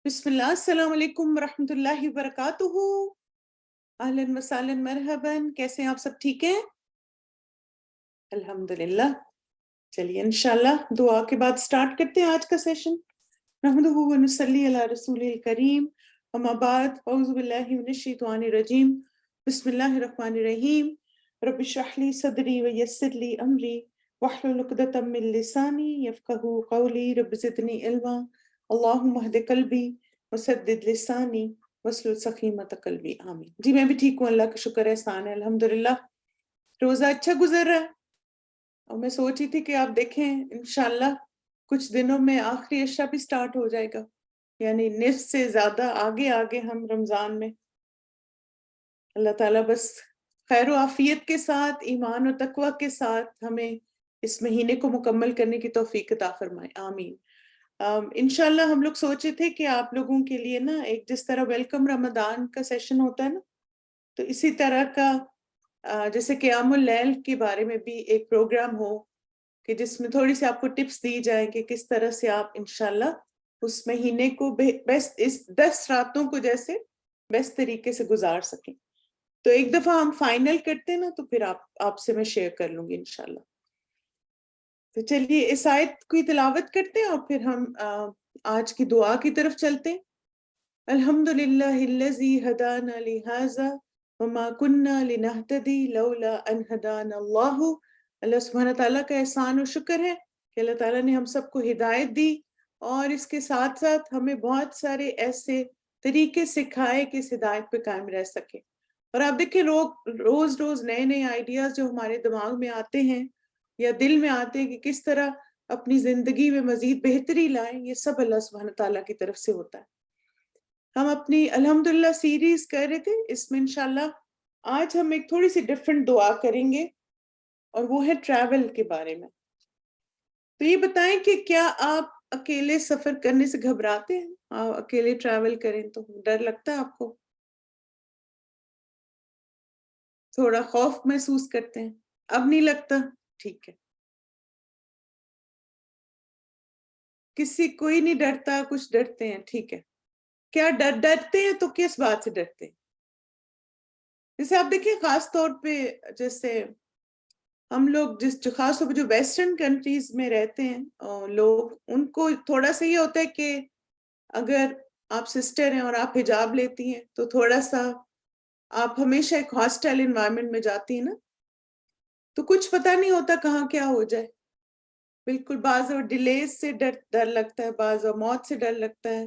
بسم اللہ السلام علیکم ورحمۃ اللہ وبرکاتہ۔ اہلاً وسہلاً مرحباً، کیسے ہیں آپ سب؟ ٹھیک ہیں الحمدللہ۔ چلیے انشاءاللہ دعا کے بعد سٹارٹ کرتے ہیں آج کا سیشن۔ نحمدہ و نصلی علی رسول الکریم، اما بعد، اعوذ باللہ من الشیطان الرجیم، بسم اللہ الرحمن الرحیم۔ رب اشرح لی صدری ویسر لی امری واحلل عقدۃ من لسانی یفقہوا قولی، رب زدنی علما، اللہم اہد قلبی وسدد لسانی واسلل سخیمۃ قلبی، آمین۔ جی میں بھی ٹھیک ہوں، اللہ کا شکر احسان ہے، الحمدللہ۔ روزہ اچھا گزر رہا ہے، اور میں سوچ رہی تھی کہ آپ دیکھیں انشاءاللہ کچھ دنوں میں آخری عشاء بھی سٹارٹ ہو جائے گا، یعنی نصف سے زیادہ آگے آگے ہم رمضان میں۔ اللہ تعالیٰ بس خیر و عافیت کے ساتھ، ایمان و تقوی کے ساتھ ہمیں اس مہینے کو مکمل کرنے کی توفیق عطا فرمائے، آمین۔ انشاءاللہ ہم لوگ سوچے تھے کہ آپ لوگوں کے لیے نا ایک جس طرح ویلکم رمضان کا سیشن ہوتا ہے نا، تو اسی طرح کا جیسے قیام اللیل کے بارے میں بھی ایک پروگرام ہو کہ جس میں تھوڑی سی آپ کو ٹپس دی جائیں کہ کس طرح سے آپ انشاءاللہ اس مہینے کو بیسٹ، اس 10 راتوں کو جیسے بیسٹ طریقے سے گزار سکیں۔ تو ایک دفعہ ہم فائنل کرتے ہیں نا تو پھر آپ سے میں شیئر کر لوں گی انشاءاللہ۔ تو چلیے اس آیت کی تلاوت کرتے ہیں اور پھر ہم آج کی دعا کی طرف چلتے ہیں۔ الحمدللہ الذی ہدانا لہذا وما کننا لنہتدی لولا ان ہدانا اللہ۔ اللہ سبحانہ تعالیٰ کا احسان و شکر ہے کہ اللہ تعالیٰ نے ہم سب کو ہدایت دی، اور اس کے ساتھ ساتھ ہمیں بہت سارے ایسے طریقے سکھائے کہ اس ہدایت پہ قائم رہ سکے۔ اور آپ دیکھیں روز روز نئے نئے آئیڈیاز جو ہمارے دماغ میں آتے ہیں یا دل میں آتے ہیں کہ کس طرح اپنی زندگی میں مزید بہتری لائیں، یہ سب اللہ سبحانہ تعالیٰ کی طرف سے ہوتا ہے۔ ہم اپنی الحمدللہ سیریز کر رہے تھے، اس میں انشاءاللہ آج ہم ایک تھوڑی سی ڈیفرنٹ دعا کریں گے، اور وہ ہے ٹریول کے بارے میں۔ تو یہ بتائیں کہ کیا آپ اکیلے سفر کرنے سے گھبراتے ہیں؟ آپ اکیلے ٹریول کریں تو ڈر لگتا ہے آپ کو؟ تھوڑا خوف محسوس کرتے ہیں؟ اب نہیں لگتا؟ ٹھیک ہے، کوئی نہیں ڈرتا، کچھ ڈرتے ہیں، ٹھیک ہے۔ کیا ڈرتے ہیں تو کس بات سے ڈرتے ہیں؟ جیسے آپ دیکھیں خاص طور پہ جیسے ہم لوگ خاص طور پہ جو ویسٹرن کنٹریز میں رہتے ہیں لوگ، ان کو تھوڑا سا یہ ہوتا ہے کہ اگر آپ سسٹر ہیں اور آپ حجاب لیتی ہیں تو تھوڑا سا آپ ہمیشہ ایک ہاسٹائل انوائرمنٹ میں جاتی ہیں نا، تو کچھ پتہ نہیں ہوتا کہاں کیا ہو جائے۔ بالکل، بعض اور ڈیلیز سے ڈر لگتا ہے، بعض اور موت سے ڈر لگتا ہے،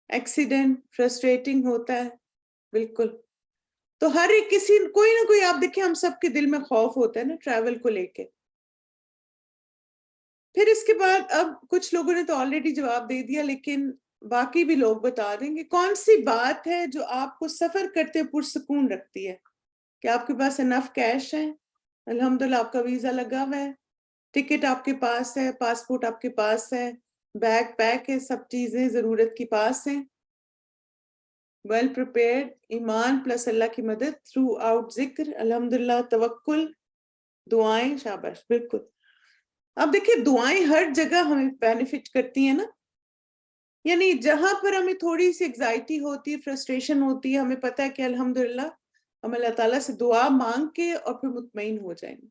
ایکسیڈنٹ فرسٹریٹنگ ہوتا ہے، بالکل۔ تو ہر ایک کوئی نہ کوئی آپ دیکھیں ہم سب کے دل میں خوف ہوتا ہے نا ٹریول کو لے کے۔ پھر اس کے بعد اب کچھ لوگوں نے تو آلریڈی جواب دے دیا، لیکن باقی بھی لوگ بتا دیں گے کون سی بات ہے جو آپ کو سفر کرتے پرسکون رکھتی ہے؟ کہ آپ کے پاس انف کیش ہے، الحمدللہ آپ کا ویزا لگا ہوا ہے، ٹکٹ آپ کے پاس ہے، پاسپورٹ آپ کے پاس ہے، بیگ پیک ہے، سب چیزیں ضرورت کی پاس ہیں، ویل پریپیئرڈ، ایمان پلس اللہ کی مدد تھرو آؤٹ، ذکر، الحمدللہ، توکل، دعائیں، شاباش، بالکل۔ اب دیکھیں دعائیں ہر جگہ ہمیں بینیفٹ کرتی ہیں نا، یعنی جہاں پر ہمیں تھوڑی سی ایگزائٹی ہوتی ہے، فرسٹریشن ہوتی ہے، ہمیں پتہ ہے کہ الحمدللہ ہم اللہ تعالیٰ سے دعا مانگ کے اور پھر مطمئن ہو جائیں گے،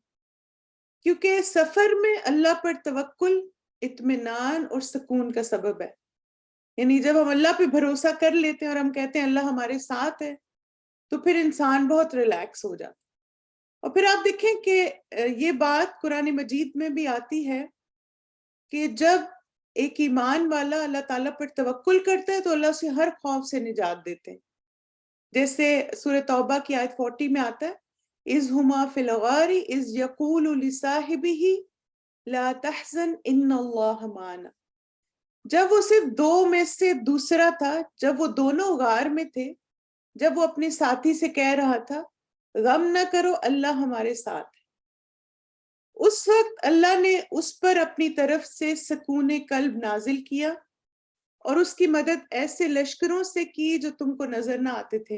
کیونکہ سفر میں اللہ پر توکل اطمینان اور سکون کا سبب ہے۔ یعنی جب ہم اللہ پہ بھروسہ کر لیتے ہیں اور ہم کہتے ہیں اللہ ہمارے ساتھ ہے، تو پھر انسان بہت ریلیکس ہو جاتا ہے۔ اور پھر آپ دیکھیں کہ یہ بات قرآن مجید میں بھی آتی ہے کہ جب ایک ایمان والا اللہ تعالیٰ پر توکل کرتا ہے تو اللہ سے ہر خوف سے نجات دیتے ہیں۔ جیسے سورہ توبہ کی آیت 40 میں آتا ہے، اذ ہما فی الغار اذ یقول لصاحبہ لا تحزن ان اللہ معنا۔ جب وہ صرف دو میں سے دوسرا تھا، جب وہ دونوں غار میں تھے، جب وہ اپنے ساتھی سے کہہ رہا تھا غم نہ کرو اللہ ہمارے ساتھ ہے، اس وقت اللہ نے اس پر اپنی طرف سے سکون قلب نازل کیا اور اس کی مدد ایسے لشکروں سے کی جو تم کو نظر نہ آتے تھے،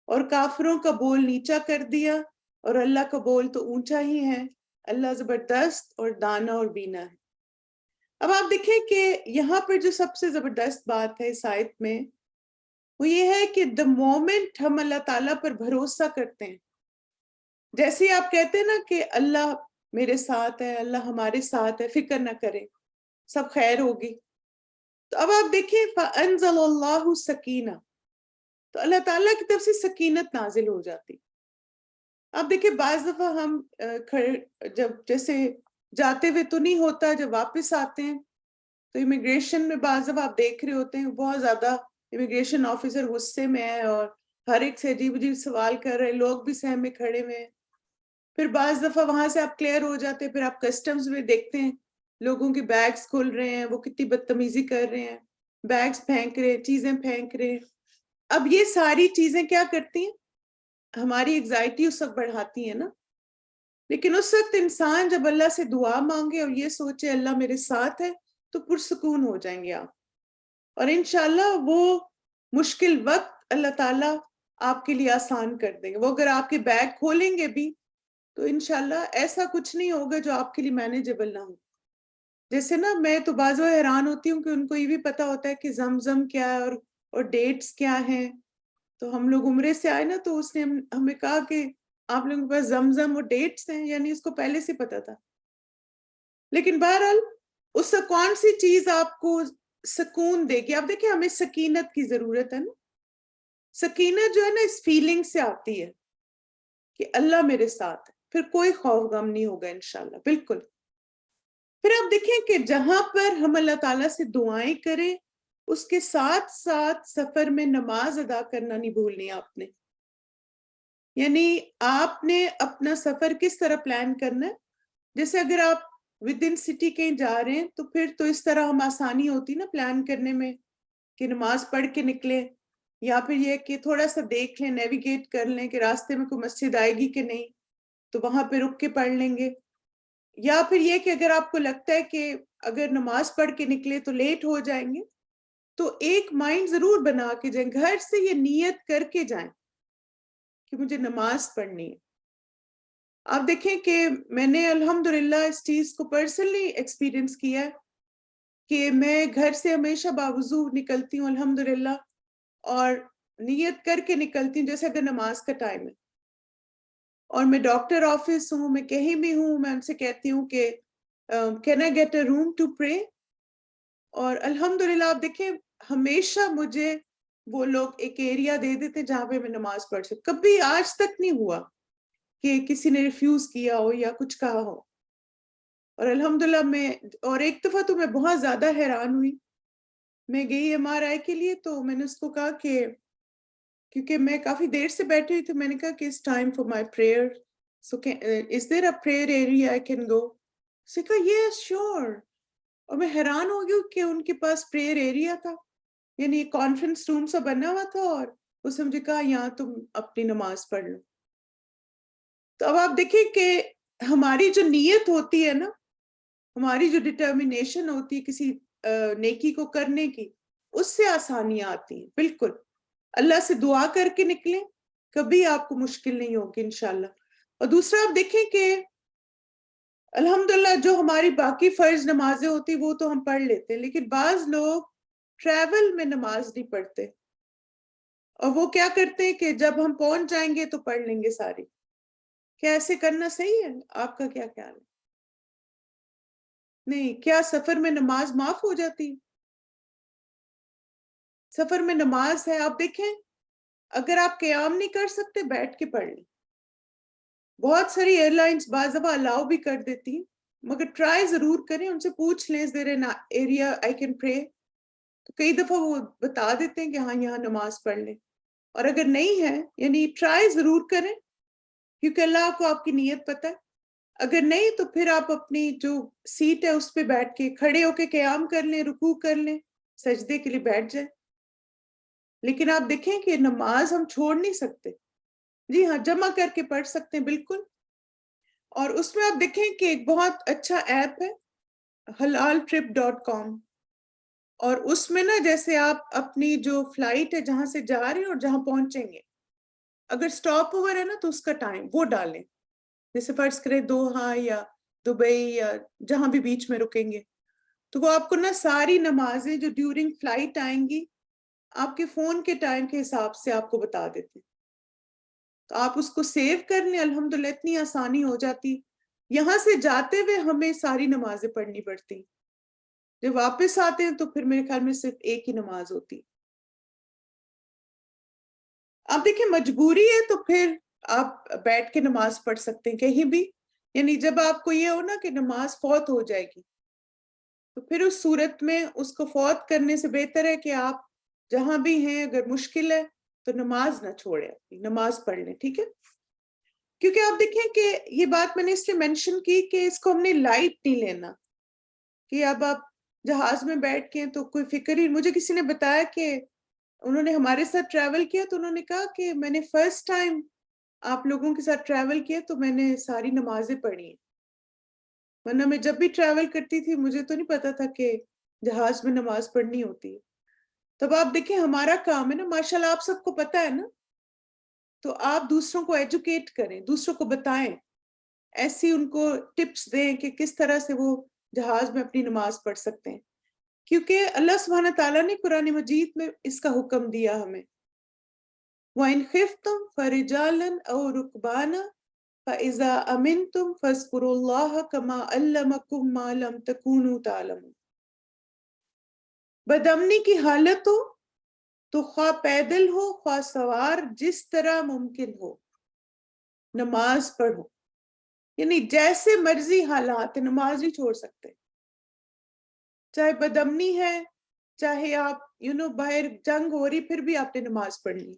اور کافروں کا بول نیچا کر دیا اور اللہ کا بول تو اونچا ہی ہے، اللہ زبردست اور دانا اور بینا ہے۔ اب آپ دیکھیں کہ یہاں پر جو سب سے زبردست بات ہے اس آیت میں وہ یہ ہے کہ the moment ہم اللہ تعالیٰ پر بھروسہ کرتے ہیں، جیسے ہی آپ کہتے ہیں نا کہ اللہ میرے ساتھ ہے، اللہ ہمارے ساتھ ہے، فکر نہ کریں، سب خیر ہوگی، تو اب آپ دیکھیں فَأَنزَلَ اللَّهُ السَّكِينَةَ، تو اللہ تعالیٰ کی طرف سے سکینت نازل ہو جاتی. آپ دیکھیں بعض دفعہ ہم جب جیسے جاتے ہوئے تو نہیں ہوتا، جب واپس آتے ہیں تو امیگریشن میں بعض دفعہ آپ دیکھ رہے ہوتے ہیں بہت زیادہ امیگریشن آفیسر غصے میں ہے اور ہر ایک سے عجیب عجیب سوال کر رہے ہیں، لوگ بھی سہم میں کھڑے ہوئے ہیں. پھر بعض دفعہ وہاں سے آپ کلیئر ہو جاتے ہیں، پھر آپ کسٹمز میں دیکھتے ہیں لوگوں کے بیگز کھل رہے ہیں، وہ کتنی بدتمیزی کر رہے ہیں، بیگز پھینک رہے ہیں، چیزیں پھینک رہے ہیں. اب یہ ساری چیزیں کیا کرتی ہیں؟ ہماری ایگزائٹی اس وقت بڑھاتی ہیں نا. لیکن اس وقت انسان جب اللہ سے دعا مانگے اور یہ سوچے اللہ میرے ساتھ ہے تو پرسکون ہو جائیں گے آپ، اور انشاءاللہ وہ مشکل وقت اللہ تعالیٰ آپ کے لیے آسان کر دیں گے. وہ اگر آپ کے بیگ کھولیں گے بھی تو انشاءاللہ ایسا کچھ نہیں ہوگا جو آپ کے لیے مینیجبل نہ ہو. جیسے نا میں تو بعض وقت حیران ہوتی ہوں کہ ان کو یہ بھی پتا ہوتا ہے کہ زمزم کیا ہے اور ڈیٹس کیا ہیں. تو ہم لوگ عمرے سے آئے نا تو اس نے ہمیں کہا کہ آپ لوگوں کے پاس زمزم اور ڈیٹس ہیں، یعنی اس کو پہلے سے پتا تھا. لیکن بہرحال اس سے کون سی چیز آپ کو سکون دے گی؟ آپ دیکھیں ہمیں سکینت کی ضرورت ہے نا. سکینت جو ہے نا اس فیلنگ سے آتی ہے کہ اللہ میرے ساتھ ہے، پھر کوئی خوف غم نہیں ہوگا انشاءاللہ. بالکل. پھر آپ دیکھیں کہ جہاں پر ہم اللہ تعالیٰ سے دعائیں کریں اس کے ساتھ ساتھ سفر میں نماز ادا کرنا نہیں بھولنی آپ نے. یعنی آپ نے اپنا سفر کس طرح پلان کرنا ہے. جیسے اگر آپ ود ان سٹی کہیں جا رہے ہیں تو پھر تو اس طرح ہم آسانی ہوتی نا پلان کرنے میں کہ نماز پڑھ کے نکلیں، یا پھر یہ کہ تھوڑا سا دیکھ لیں، نیویگیٹ کر لیں کہ راستے میں کوئی مسجد آئے گی کہ نہیں تو وہاں پہ رک کے پڑھ لیں گے. یا پھر یہ کہ اگر آپ کو لگتا ہے کہ اگر نماز پڑھ کے نکلے تو لیٹ ہو جائیں گے تو ایک مائنڈ ضرور بنا کے جائیں، گھر سے یہ نیت کر کے جائیں کہ مجھے نماز پڑھنی ہے. آپ دیکھیں کہ میں نے الحمدللہ اس چیز کو پرسنلی ایکسپیرینس کیا ہے کہ میں گھر سے ہمیشہ باوضو نکلتی ہوں الحمدللہ، اور نیت کر کے نکلتی ہوں جیسے اگر نماز کا ٹائم ہے. اور میں ڈاکٹر آفس ہوں، میں کہیں بھی ہوں، میں ان سے کہتی ہوں کہ can I get a room to pray. اور الحمدللہ آپ دیکھیں ہمیشہ مجھے وہ لوگ ایک ایریا دے دیتے جہاں پہ میں نماز پڑھ سکوں. کبھی آج تک نہیں ہوا کہ کسی نے ریفیوز کیا ہو یا کچھ کہا ہو. اور الحمدللہ اور ایک دفعہ تو میں بہت زیادہ حیران ہوئی، میں گئی MRI کے لیے تو میں نے اس کو کہا کہ کیونکہ میں کافی دیر سے بیٹھی ہوئی تھی، میں نے کہا کہ it's time for my prayer, so is there a prayer area I can go. اس نے کہا yes sure. اور میں حیران ہو گئی کہ ان کے پاس پریئر ایریا تھا، یعنی کانفرنس روم سا بنا ہوا تھا، اور اس نے مجھے کہا یہاں تم اپنی نماز پڑھ لو. تو اب آپ دیکھیں کہ ہماری جو نیت ہوتی ہے نا، ہماری جو ڈٹرمینیشن ہوتی ہے کسی نیکی کو کرنے کی، اس سے آسانیاں آتی ہیں. بالکل اللہ سے دعا کر کے نکلیں، کبھی آپ کو مشکل نہیں ہوگی انشاءاللہ. اور دوسرا آپ دیکھیں کہ الحمدللہ جو ہماری باقی فرض نمازیں ہوتی وہ تو ہم پڑھ لیتے ہیں، لیکن بعض لوگ ٹریول میں نماز نہیں پڑھتے، اور وہ کیا کرتے ہیں کہ جب ہم پہنچ جائیں گے تو پڑھ لیں گے ساری. کیا ایسے کرنا صحیح ہے؟ آپ کا کیا خیال ہے؟ نہیں. کیا سفر میں نماز معاف ہو جاتی؟ سفر میں نماز ہے، آپ دیکھیں اگر آپ قیام نہیں کر سکتے بیٹھ کے پڑھ لیں. بہت ساری ایئر لائنس بعض دفعہ الاؤ بھی کر دیتی ہیں، مگر ٹرائی ضرور کریں، ان سے پوچھ لیں is there an area I can pray. تو کئی دفعہ وہ بتا دیتے ہیں کہ ہاں یہاں نماز پڑھ لیں. اور اگر نہیں ہے یعنی ٹرائی ضرور کریں کیونکہ اللہ کو آپ کی نیت پتہ ہے. اگر نہیں تو پھر آپ اپنی جو سیٹ ہے اس پہ بیٹھ کے کھڑے ہو کے قیام کر لیں، رکوع کر لیں، سجدے کے لیے بیٹھ جائیں. لیکن آپ دیکھیں کہ نماز ہم چھوڑ نہیں سکتے. جی ہاں جمع کر کے پڑھ سکتے ہیں بالکل. اور اس میں آپ دیکھیں کہ ایک بہت اچھا ایپ ہے halaltrip.com، اور اس میں نا جیسے آپ اپنی جو فلائٹ ہے جہاں سے جا رہے ہیں اور جہاں پہنچیں گے، اگر سٹاپ اوور ہے نا تو اس کا ٹائم وہ ڈالیں. جیسے فرض کریں دوحہ یا دبئی یا جہاں بھی بیچ میں رکیں گے تو وہ آپ کو نا ساری نمازیں جو ڈیورنگ فلائٹ آئیں گی آپ کے فون کے ٹائم کے حساب سے آپ کو بتا دیتے ہیں. تو آپ اس کو سیو کر لیں. الحمدللہ اتنی آسانی ہو جاتی. یہاں سے جاتے ہوئے ہمیں ساری نمازیں پڑھنی پڑتی, جب واپس آتے ہیں تو پھر میرے خیال میں صرف ایک ہی نماز ہوتی. آپ دیکھیں مجبوری ہے تو پھر آپ بیٹھ کے نماز پڑھ سکتے ہیں کہیں بھی. یعنی جب آپ کو یہ ہو نا کہ نماز فوت ہو جائے گی تو پھر اس صورت میں اس کو فوت کرنے سے بہتر ہے کہ آپ جہاں بھی ہیں اگر مشکل ہے تو نماز نہ چھوڑیں, اپنی نماز پڑھ لیں. ٹھیک ہے, کیونکہ آپ دیکھیں کہ یہ بات میں نے اس لیے مینشن کی کہ اس کو ہم نے لائٹ نہیں لینا کہ اب آپ جہاز میں بیٹھ کے تو کوئی فکر ہی. مجھے کسی نے بتایا کہ انہوں نے ہمارے ساتھ ٹریول کیا تو انہوں نے کہا کہ میں نے فرسٹ ٹائم آپ لوگوں کے ساتھ ٹریول کیا تو میں نے ساری نمازیں پڑھی ہیں, ورنہ میں جب بھی ٹریول کرتی تھی مجھے تو نہیں پتا تھا کہ جہاز میں نماز پڑھنی ہوتی ہے. تب آپ دیکھیں ہمارا کام ہے نا, ماشاءاللہ آپ سب کو پتا ہے نا, تو آپ دوسروں کو ایجوکیٹ کریں, دوسروں کو بتائیں, ایسی ان کو ٹپس دیں کہ کس طرح سے وہ جہاز میں اپنی نماز پڑھ سکتے ہیں. کیونکہ اللہ سبحانہ تعالیٰ نے قرآن مجید میں اس کا حکم دیا ہمیں, وَإِنْ خِفْتُمْ فَرِجَالًا أَوْ رُكْبَانًا فَإِذَا أَمِنْتُمْ فَاذْكُرُوا اللَّهَ كَمَا عَلَّمَكُمْ مَا لَمْ تَكُونُوا تَعْلَمُونَ. بدامنی کی حالت ہو تو خواہ پیدل ہو خواہ سوار, جس طرح ممکن ہو نماز پڑھو. یعنی جیسے مرضی حالات نماز نہیں چھوڑ سکتے, چاہے بدامنی ہے, چاہے آپ باہر جنگ ہو رہی پھر بھی آپ نے نماز پڑھ لی.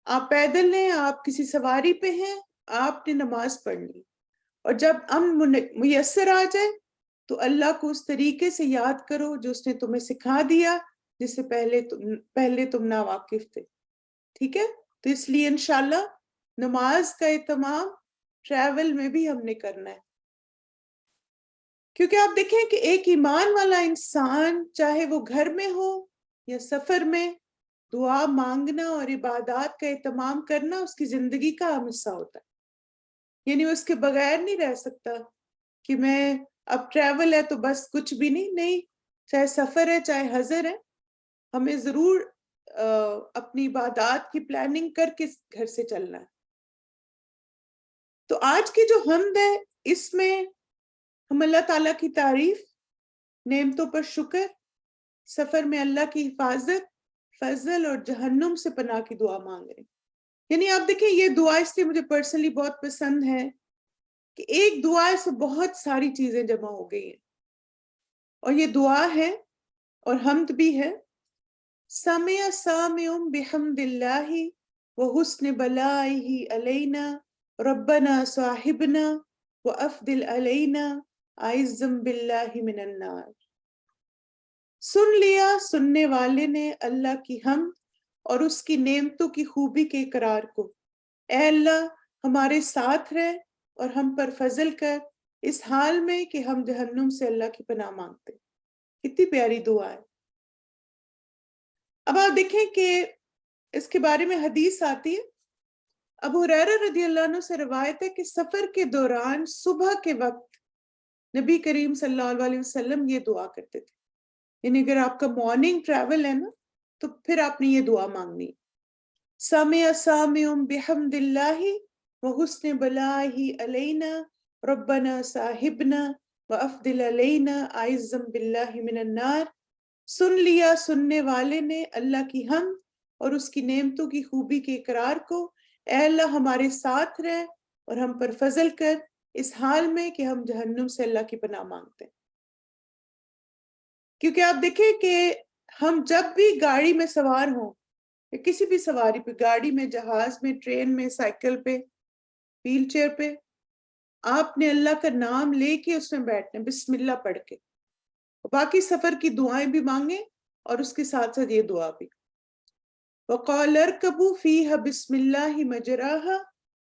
آپ پیدل ہیں, آپ کسی سواری پہ ہیں, آپ نے نماز پڑھ لی. اور جب امن میسر آ جائے تو اللہ کو اس طریقے سے یاد کرو جو اس نے تمہیں سکھا دیا, جس سے پہلے تم ناواقف تھے. ٹھیک ہے, تو اس لیے انشاءاللہ نماز کا اہتمام ٹریول میں بھی ہم نے کرنا ہے. کیونکہ آپ دیکھیں کہ ایک ایمان والا انسان چاہے وہ گھر میں ہو یا سفر میں, دعا مانگنا اور عبادات کا اہتمام کرنا اس کی زندگی کا اہم حصہ ہوتا ہے. یعنی وہ اس کے بغیر نہیں رہ سکتا کہ میں اب ٹریول ہے تو بس کچھ بھی نہیں, چاہے سفر ہے چاہے حضر ہے, ہمیں ضرور اپنی عبادات کی پلاننگ کر کے گھر سے چلنا ہے. تو آج کی جو حمد ہے اس میں ہم اللہ تعالیٰ کی تعریف, نعمتوں پر شکر, سفر میں اللہ کی حفاظت, فضل اور جہنم سے پناہ کی دعا مانگ رہے ہیں. یعنی آپ دیکھیں یہ دعا اس لیے مجھے پرسنلی بہت پسند ہے کہ ایک دعا سے بہت ساری چیزیں جمع ہو گئی ہیں, اور یہ دعا ہے اور حمد بھی ہے. سمع سامع بحمد اللہ وحسن بلائہ علینا ربنا صاحبنا وافضل علینا اعظم باللہ من النار. سن لیا سننے والے نے اللہ کی حمد اور اس کی نعمتوں کی خوبی کے اقرار کو. اے اللہ ہمارے ساتھ رہ اور ہم پر فضل کر اس حال میں کہ ہم جہنم سے اللہ کی پناہ مانگتے. کتنی پیاری دعا ہے. اب آپ دیکھیں کہ اس کے بارے میں حدیث آتی ہے, ابو ہریرہ رضی اللہ عنہ سے روایت ہے کہ سفر کے دوران صبح کے وقت نبی کریم صلی اللہ علیہ وسلم یہ دعا کرتے تھے. یعنی اگر آپ کا مارننگ ٹریول ہے نا تو پھر آپ نے یہ دعا مانگنی. سمع سامع بحمد اللہ وحسن بلائہ علینا ربنا صاحبنا وافضل علینا اعظم باللہ من النار. سن لیا سننے والے نے اللہ کی حمد اور اس کی نعمتوں کی خوبی کے اقرار کو. اے اللہ ہمارے ساتھ رہ اور ہم پر فضل کر اس حال میں کہ ہم جہنم سے اللہ کی پناہ مانگتے ہیں. کیونکہ آپ دیکھیں کہ ہم جب بھی گاڑی میں سوار ہوں یا کسی بھی سواری پہ, گاڑی میں, جہاز میں, ٹرین میں, سائیکل پہ, ویل چیئر پہ, آپ نے اللہ کا نام لے کے اس میں بیٹھنا, بسم اللہ پڑھ کے. باقی سفر کی دعائیں بھی مانگیں اور اس کے ساتھ ساتھ یہ دعا بھی. وَقَالَ ارْكَبُوا فِيهَا بِسْمِ اللَّهِ مَجْرَاهَا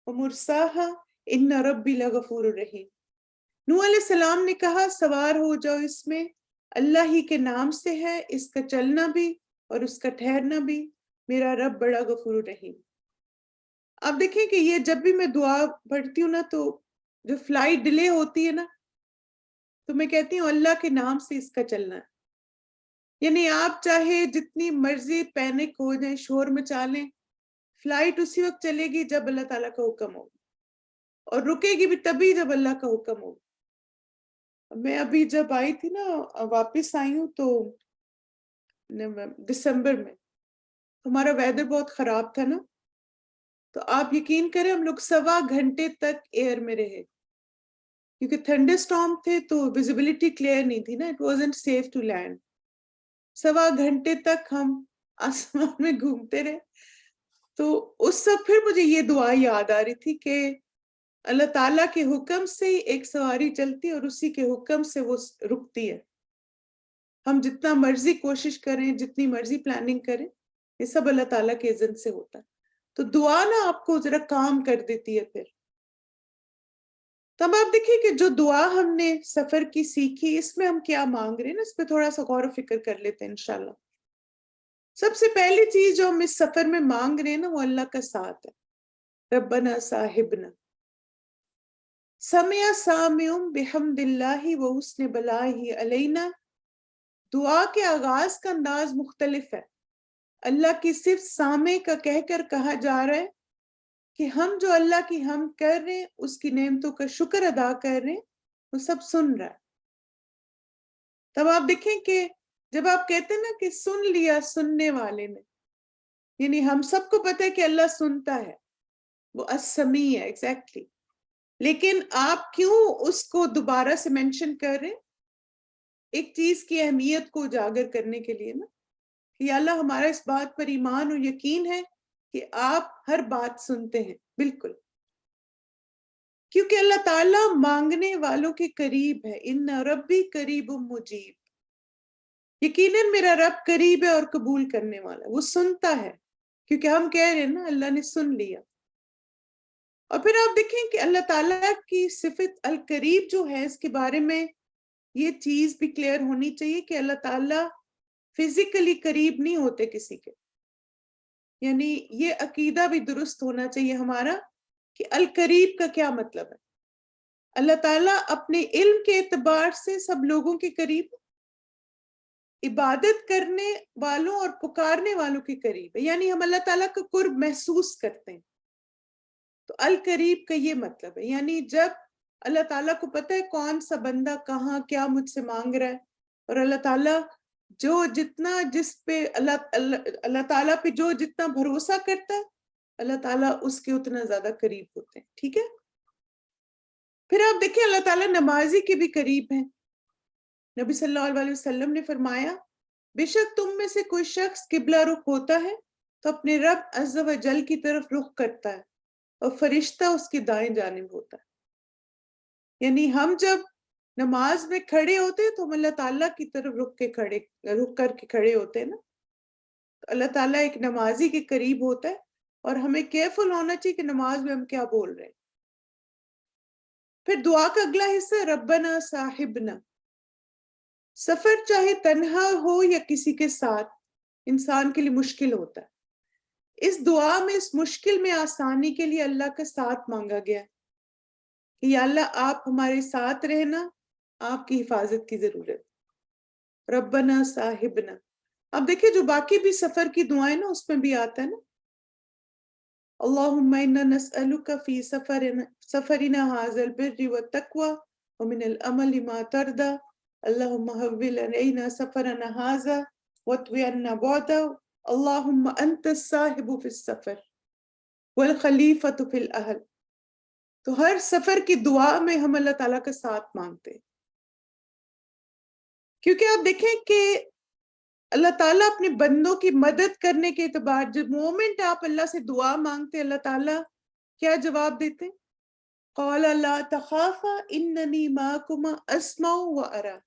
وَمُرْسَاهَا إِنَّ رَبِّي لَغَفُورٌ رَحِيمٌ. نوح علیہ السلام نے کہا سوار ہو جاؤ اس میں, اللہ ہی کے نام سے ہے اس کا چلنا بھی اور اس کا ٹھہرنا بھی, میرا رب بڑا غفور رحیم. آپ دیکھیں کہ یہ جب بھی میں دعا پڑھتی ہوں نا تو جو فلائٹ ڈیلے ہوتی ہے نا تو میں کہتی ہوں اللہ کے نام سے اس کا چلنا ہے. یعنی آپ چاہے جتنی مرضی پینک ہو جائیں، شور مچا لیں، فلائٹ اسی وقت چلے گی جب اللہ تعالیٰ کا حکم ہو، اور رکے گی بھی تبھی جب اللہ کا حکم ہو. میں ابھی جب آئی تھی نا، واپس آئی ہوں تو دسمبر میں، ہمارا ویدر بہت خراب تھا نا، تو آپ یقین کریں ہم لوگ 1.25 گھنٹے تک ایئر میں رہے، کیونکہ تھنڈر سٹارم تھے تو ویزیبلٹی کلیئر نہیں تھی نا، it wasn't safe to land. 1.25 گھنٹے تک ہم آسمان میں گھومتے رہے. تو اس سے پھر مجھے یہ دعا یاد آ رہی تھی کہ اللہ تعالیٰ کے حکم سے ہی ایک سواری چلتی اور اسی کے حکم سے وہ رکتی ہے. ہم جتنا مرضی کوشش کریں، جتنی مرضی پلاننگ کریں، یہ سب اللہ تعالیٰ کے اذن سے ہوتا ہے. تو دعا نا آپ کو ذرا کام کر دیتی ہے. پھر تب آپ دیکھیں کہ جو دعا ہم نے سفر کی سیکھی، اس میں ہم کیا مانگ رہے ہیں نا، اس پہ تھوڑا سا غور و فکر کر لیتے ہیں انشاءاللہ. سب سے پہلی چیز جو ہم اس سفر میں مانگ رہے ہیں نا، وہ اللہ کا ساتھ ہے. ربنا صاحبنا سمع سامع بحمد اللہ و حسن بلاہ علینا. دعا کے آغاز کا انداز مختلف ہے. اللہ کی صرف سامع کا کہہ کر کہا جا رہا ہے کہ ہم جو اللہ کی ہم کر رہے ہیں، اس کی نعمتوں کا شکر ادا کر رہے ہیں، وہ سب سن رہا ہے. تب آپ دیکھیں کہ جب آپ کہتے ہیں نا کہ سن لیا سننے والے نے، یعنی ہم سب کو پتہ ہے کہ اللہ سنتا ہے، وہ السمیع ہے ایگزیکٹلی. لیکن آپ کیوں اس کو دوبارہ سے مینشن کر رہے ہیں؟ ایک چیز کی اہمیت کو اجاگر کرنے کے لیے نا، کہ یا اللہ ہمارا اس بات پر ایمان اور یقین ہے کہ آپ ہر بات سنتے ہیں. بالکل، کیونکہ اللہ تعالیٰ مانگنے والوں کے قریب ہے. ان ربی قریب مجیب، یقیناً میرا رب قریب ہے اور قبول کرنے والا. وہ سنتا ہے، کیونکہ ہم کہہ رہے ہیں نا اللہ نے سن لیا. اور پھر آپ دیکھیں کہ اللہ تعالیٰ کی صفت القریب جو ہے، اس کے بارے میں یہ چیز بھی کلیئر ہونی چاہیے کہ اللہ تعالیٰ فزیکلی قریب نہیں ہوتے کسی کے. یعنی یہ عقیدہ بھی درست ہونا چاہیے ہمارا کہ القریب کا کیا مطلب ہے. اللہ تعالیٰ اپنے علم کے اعتبار سے سب لوگوں کے قریب، عبادت کرنے والوں اور پکارنے والوں کے قریب ہے. یعنی ہم اللہ تعالیٰ کا قرب محسوس کرتے ہیں. تو القریب کا یہ مطلب ہے، یعنی جب اللہ تعالیٰ کو پتہ ہے کون سا بندہ کہاں کیا مجھ سے مانگ رہا ہے، اور اللہ تعالیٰ جو جتنا جس پہ اللہ تعالیٰ پہ جو جتنا بھروسہ کرتا ہے، اللہ تعالیٰ اس کے اتنا زیادہ قریب ہوتے ہیں. ٹھیک ہے. پھر آپ دیکھیں اللہ تعالیٰ نمازی کے بھی قریب ہیں. نبی صلی اللہ علیہ وسلم نے فرمایا بے شک تم میں سے کوئی شخص قبلہ رخ ہوتا ہے تو اپنے رب عز و جل کی طرف رخ کرتا ہے، اور فرشتہ اس کی دائیں جانب ہوتا ہے. یعنی ہم جب نماز میں کھڑے ہوتے ہیں تو ہم اللہ تعالیٰ کی طرف رخ کر کے کھڑے ہوتے ہیں نا. تو اللہ تعالیٰ ایک نمازی کے قریب ہوتا ہے، اور ہمیں کیئرفل ہونا چاہیے کہ نماز میں ہم کیا بول رہے ہیں. پھر دعا کا اگلا حصہ ہے ربنا صاحبنا. سفر چاہے تنہا ہو یا کسی کے ساتھ، انسان کے لیے مشکل ہوتا ہے. اس دعا میں اس مشکل میں آسانی کے لیے اللہ کا ساتھ مانگا گیا ہے کہ یا اللہ آپ ہمارے ساتھ رہنا، آپ کی حفاظت کی ضرورت. ربنا صاحبنا. اب دیکھیں جو باقی بھی سفر کی دعائیں نا، اس میں بھی آتا ہے نا اللہم انا نسألک فی سفرنا ھذا البر والتقوی ومن العمل ما ترضى اللہم حول علینا سفرنا ھذا واطوی عنا بعده اللہم انت الصاحب فی السفر والخلیفۃ فی الاہل. تو ہر سفر کی دعا میں ہم اللہ تعالیٰ کا ساتھ مانگتے ہیں، کیونکہ آپ دیکھیں کہ اللہ تعالیٰ اپنے بندوں کی مدد کرنے کے اعتبار جب مومنٹ آپ اللہ سے دعا مانگتے، اللہ تعالیٰ کیا جواب دیتے؟ قال لا تخافا اننی معکما اسمع و ارى.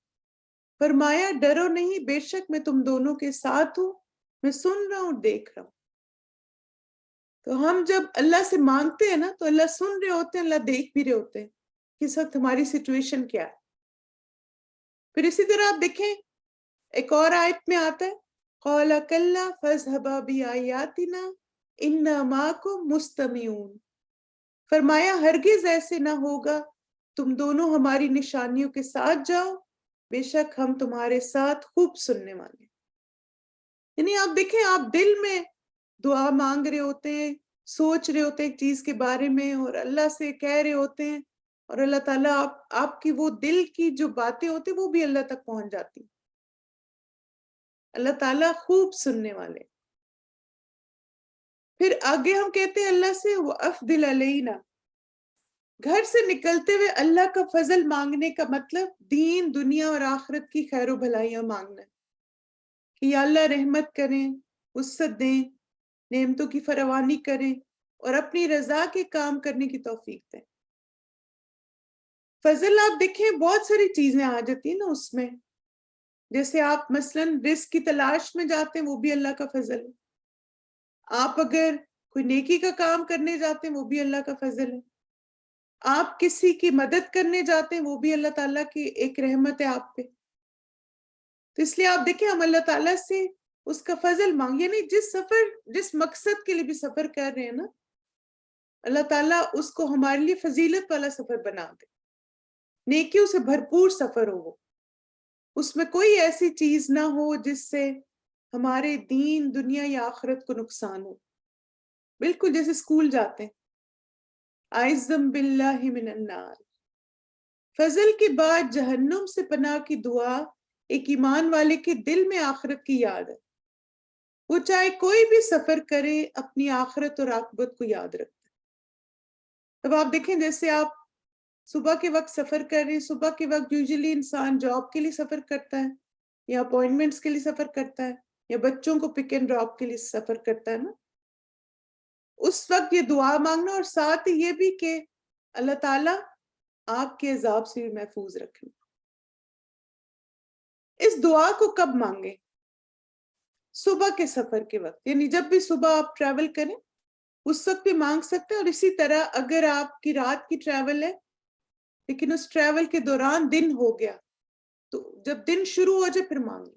فرمایا ڈرو نہیں، بے شک میں تم دونوں کے ساتھ ہوں، میں سن رہا ہوں دیکھ رہا ہوں. تو ہم جب اللہ سے مانگتے ہیں نا تو اللہ سن رہے ہوتے ہیں، اللہ دیکھ بھی رہے ہوتے ہیں کہ اس وقت ہماری سچویشن کیا ہے. پھر اسی طرح آپ دیکھیں ایک اور آیت میں آتا ہے قال کلا فاذهبا بآیاتنا انا معکم مستمعون. فرمایا ہرگز ایسے نہ ہوگا تم دونوں ہماری نشانیوں کے ساتھ جاؤ، بے شک ہم تمہارے ساتھ خوب سننے والے ہیں۔ یعنی آپ دیکھیں، آپ دل میں دعا مانگ رہے ہوتے ہیں، سوچ رہے ہوتے ہیں ایک چیز کے بارے میں، اور اللہ سے کہہ رہے ہوتے ہیں، اور اللہ تعالیٰ آپ کی وہ دل کی جو باتیں ہوتی ہیں وہ بھی اللہ تک پہنچ جاتی ہیں۔ اللہ تعالیٰ خوب سننے والے۔ پھر آگے ہم کہتے ہیں اللہ سے وَأَفْضِلْ عَلَيْنَا، گھر سے نکلتے ہوئے اللہ کا فضل مانگنے کا مطلب دین، دنیا اور آخرت کی خیر و بھلائیاں مانگنا ہے کہ یا اللہ رحمت کریں، وسعت دیں، نعمتوں کی فراوانی کریں، اور اپنی رضا کے کام کرنے کی توفیق دیں۔ فضل آپ دیکھیں بہت ساری چیزیں آ جاتی ہیں نا اس میں، جیسے آپ مثلاً رزق کی تلاش میں جاتے ہیں، وہ بھی اللہ کا فضل ہے۔ آپ اگر کوئی نیکی کا کام کرنے جاتے ہیں، وہ بھی اللہ کا فضل ہے۔ آپ کسی کی مدد کرنے جاتے ہیں، وہ بھی اللہ تعالیٰ کی ایک رحمت ہے آپ پہ۔ تو اس لیے آپ دیکھیں، ہم اللہ تعالیٰ سے اس کا فضل مانگ، یعنی جس مقصد کے لیے بھی سفر کر رہے ہیں نا، اللہ تعالیٰ اس کو ہمارے لیے فضیلت والا سفر بنا دے، نیکیوں سے بھرپور سفر ہو، اس میں کوئی ایسی چیز نہ ہو جس سے ہمارے دین، دنیا یا آخرت کو نقصان ہو۔ بالکل جیسے اسکول جاتے ہیں، اعوذ باللہ من النار، فضل کے بعد جہنم سے پناہ کی دعا ایک ایمان والے کے دل میں آخرت کی یاد ہے۔ وہ چاہے کوئی بھی سفر کرے، اپنی آخرت اور عاقبت کو یاد رکھتا ہے۔ اب آپ دیکھیں، جیسے آپ صبح کے وقت سفر کر رہے ہیں، صبح کے وقت یوزلی انسان جاب کے لیے سفر کرتا ہے، یا اپوائنٹمنٹس کے لیے سفر کرتا ہے، یا بچوں کو پک اینڈ ڈراپ کے لیے سفر کرتا ہے نا، اس وقت یہ دعا مانگنا، اور ساتھ ہی یہ بھی کہ اللہ تعالیٰ آگ کے عذاب سے بھی محفوظ رکھیں۔ اس دعا کو کب مانگیں؟ صبح کے سفر کے وقت، یعنی جب بھی صبح آپ ٹریول کریں اس وقت بھی مانگ سکتے ہیں، اور اسی طرح اگر آپ کی رات کی ٹریول ہے لیکن اس ٹریول کے دوران دن ہو گیا، تو جب دن شروع ہو جائے پھر مانگیں،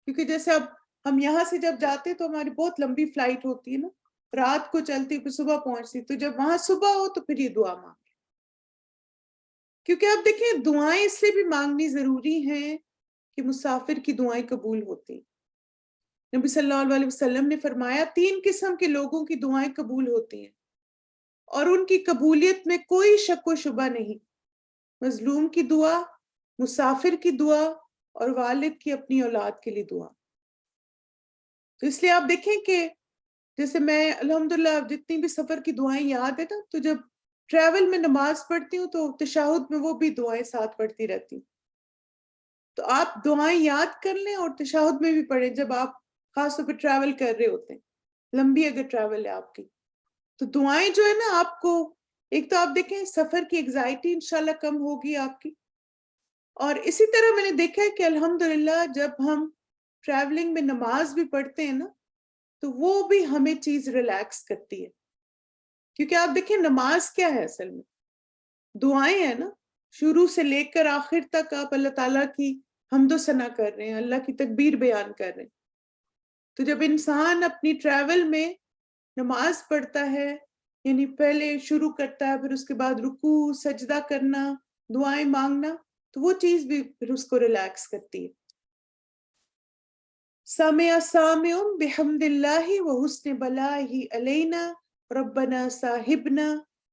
کیونکہ جیسے اب ہم یہاں سے جب جاتے ہیں تو ہماری بہت لمبی فلائٹ ہوتی ہے نا، رات کو چلتی پھر صبح پہنچتی، تو جب وہاں صبح ہو تو پھر یہ دعا مانگیں۔ کیونکہ آپ دیکھیں، دعائیں اس لیے بھی مانگنی ضروری ہیں کہ مسافر کی دعائیں قبول ہوتی ہیں۔ نبی صلی اللہ علیہ وسلم نے فرمایا 3 قسم کے لوگوں کی دعائیں قبول ہوتی ہیں، اور ان کی قبولیت میں کوئی شک و شبہ نہیں: مظلوم کی دعا، مسافر کی دعا، اور والد کی اپنی اولاد کے لیے دعا۔ تو اس لیے آپ دیکھیں کہ جیسے میں الحمدللہ جتنی بھی سفر کی دعائیں یاد ہے نا، تو جب ٹریول میں نماز پڑھتی ہوں تو تشہد میں وہ بھی دعائیں ساتھ پڑھتی رہتی ہوں۔ تو آپ دعائیں یاد کر لیں اور تشہد میں بھی پڑھیں جب آپ خاص طور پہ ٹریول کر رہے ہوتے ہیں، لمبی اگر ٹریول ہے آپ کی، تو دعائیں جو ہے نا آپ کو، ایک تو آپ دیکھیں سفر کی انگزائٹی انشاءاللہ کم ہوگی آپ کی، اور اسی طرح میں نے دیکھا ہے کہ الحمدللہ جب ہم ٹریولنگ میں نماز بھی پڑھتے ہیں نا، تو وہ بھی ہمیں چیز ریلیکس کرتی ہے، کیونکہ آپ دیکھیں نماز کیا ہے اصل میں؟ دعائیں ہیں نا، شروع سے لے کر آخر تک آپ اللہ تعالیٰ کی حمد و ثنا کر رہے ہیں، اللہ کی تکبیر بیان کر رہے ہیں۔ تو جب انسان اپنی ٹریول میں نماز پڑھتا ہے، یعنی پہلے شروع کرتا ہے، پھر اس کے بعد رکوع، سجدہ کرنا، دعائیں مانگنا، تو وہ چیز بھی پھر اس کو ریلیکس کرتی ہے۔ سمع سامع بحمد اللہ وحسن بلائہ علینا ربنا صاحبنا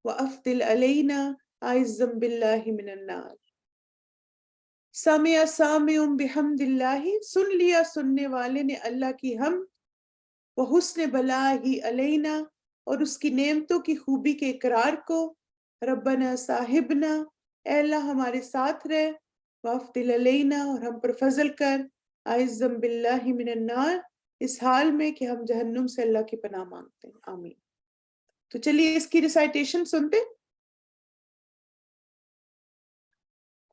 وافضل علینا اعوذ باللہ من النار۔ سمع سامع بحمد اللہ، سن لیا سننے والے نے اللہ کی حمد، وحسن بلائہ علینا، اور اس کی نعمتوں کی خوبی کے اقرار کو، ربنا صاحبنا، اے اللہ ہمارے ساتھ رہ، وافضل علینا، اور ہم پر فضل کر، اعوذ باللہ من النار، اس حال میں کہ ہم جہنم سے اللہ کی پناہ مانگتے ہیں، آمین۔ تو چلیے اس کی ریسائٹیشن سنتے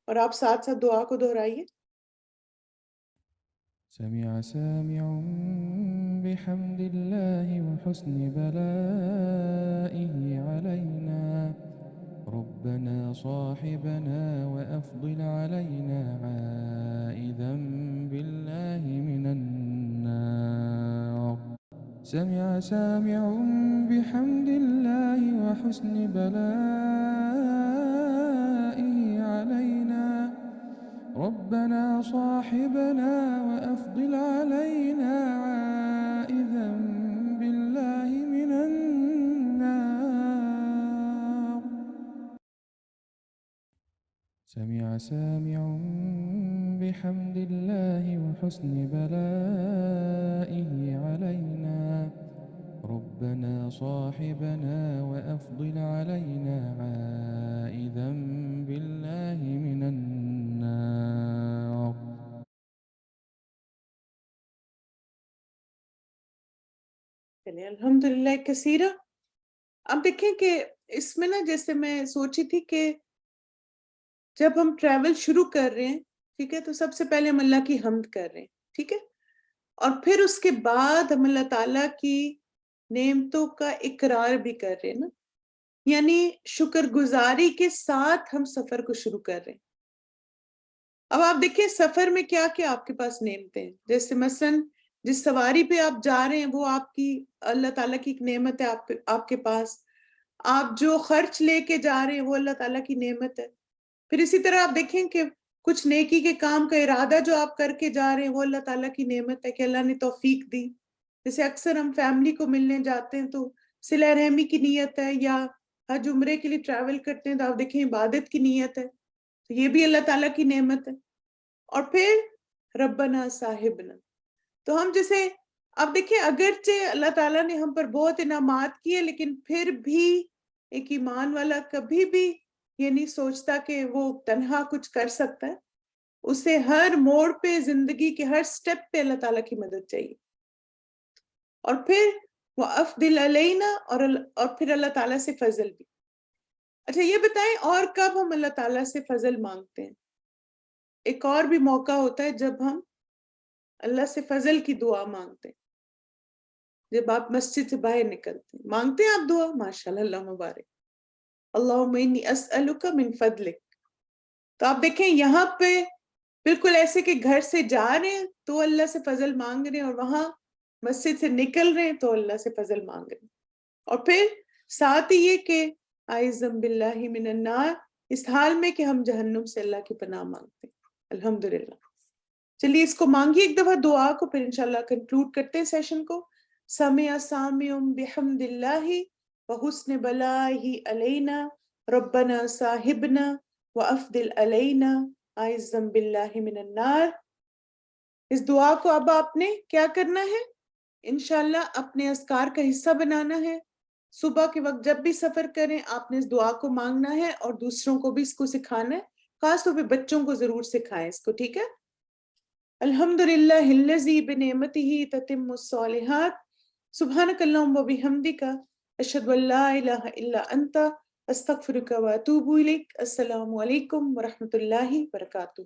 اور آپ ساتھ ساتھ دعا کو دہرائیے۔ سمع سامع بحمد الله وحسن بلائه علينا ربنا صاحبنا وأفضل علينا عائذا بالله من النار سمع سامع بحمد الله وحسن بلائه ربنا صاحبنا وأفضل علينا عائذا بالله من النار. سمع سامع بحمد الله وحسن بلائه علينا ربنا صاحبنا وأفضل علينا عائذا بالله من النار. چلیے الحمدللہ کثیرہ. اب دیکھیں کہ اس میں نا جیسے میں سوچی تھی کہ جب ہم ٹریول شروع کر رہے ہیں ٹھیک ہے تو سب سے پہلے ہم اللہ کی حمد کر رہے ہیں ٹھیک ہے, اور پھر اس کے بعد ہم اللہ تعالیٰ کی نعمتوں کا اقرار بھی کر رہے ہیں نا, یعنی شکر گزاری کے ساتھ ہم سفر کو شروع کر رہے ہیں. اب آپ دیکھیں سفر میں کیا کیا آپ کے پاس نعمتیں ہیں, جیسے مثلا جس سواری پہ آپ جا رہے ہیں وہ آپ کی اللہ تعالیٰ کی ایک نعمت ہے آپ کے پاس. آپ جو خرچ لے کے جا رہے ہیں وہ اللہ تعالیٰ کی نعمت ہے. پھر اسی طرح آپ دیکھیں کہ کچھ نیکی کے کام کا ارادہ جو آپ کر کے جا رہے ہیں وہ اللہ تعالیٰ کی نعمت ہے کہ اللہ نے توفیق دی. جیسے اکثر ہم فیملی کو ملنے جاتے ہیں تو صلہ رحمی کی نیت ہے, یا حج عمرے کے لیے ٹریول کرتے ہیں تو آپ دیکھیں عبادت کی نیت ہے, تو یہ بھی اللہ تعالیٰ کی نعمت ہے. اور پھر ربنا صاحبنا, تو ہم جیسے اب دیکھیں اگرچہ اللہ تعالیٰ نے ہم پر بہت انعامات کیے لیکن پھر بھی ایک ایمان والا کبھی بھی یہ نہیں سوچتا کہ وہ تنہا کچھ کر سکتا ہے. اسے ہر موڑ پہ زندگی کے ہر سٹیپ پہ اللہ تعالیٰ کی مدد چاہیے. اور پھر وہ افضل علینا, اور پھر اللہ تعالیٰ سے فضل بھی. اچھا یہ بتائیں اور کب ہم اللہ تعالیٰ سے فضل مانگتے ہیں؟ ایک اور بھی موقع ہوتا ہے جب ہم اللہ سے فضل کی دعا مانگتے ہیں, جب آپ مسجد سے باہر نکلتے ہیں مانگتے ہیں آپ دعا, ماشاءاللہ اللہ مبارک, اللہم انی اسألک من فضلک. تو آپ دیکھیں یہاں پہ بالکل ایسے کہ گھر سے جا رہے ہیں تو اللہ سے فضل مانگ رہے ہیں, اور وہاں مسجد سے نکل رہے ہیں تو اللہ سے فضل مانگ رہے ہیں. اور پھر ساتھ ہی یہ کہ اعوذ باللہ من النار, اس حال میں کہ ہم جہنم سے اللہ کی پناہ مانگتے ہیں. الحمدللہ. چلیے اس کو مانگیے ایک دفعہ دعا کو, پھر انشاءاللہ کنکلوڈ کرتے ہیں سیشن کو. سمع سامع بحمد اللہ وحسن بلائہ علینا ربنا صاحبنا وافضل علینا اعوذ باللہ من النار. اس دعا کو اب آپ نے کیا کرنا ہے, انشاءاللہ اپنے اذکار کا حصہ بنانا ہے. صبح کے وقت جب بھی سفر کریں آپ نے اس دعا کو مانگنا ہے, اور دوسروں کو بھی اس کو سکھانا ہے, خاص طور پہ بچوں کو ضرور سکھائیں اس کو, ٹھیک ہے. الحمدللہ الذی بنعمتہ تتم الصالحات, سبحانک اللہم وبحمدک, اشہد ان لا الہ الا انت, استغفرک واتوب الیک. السلام علیکم ورحمۃ اللہ وبرکاتہ.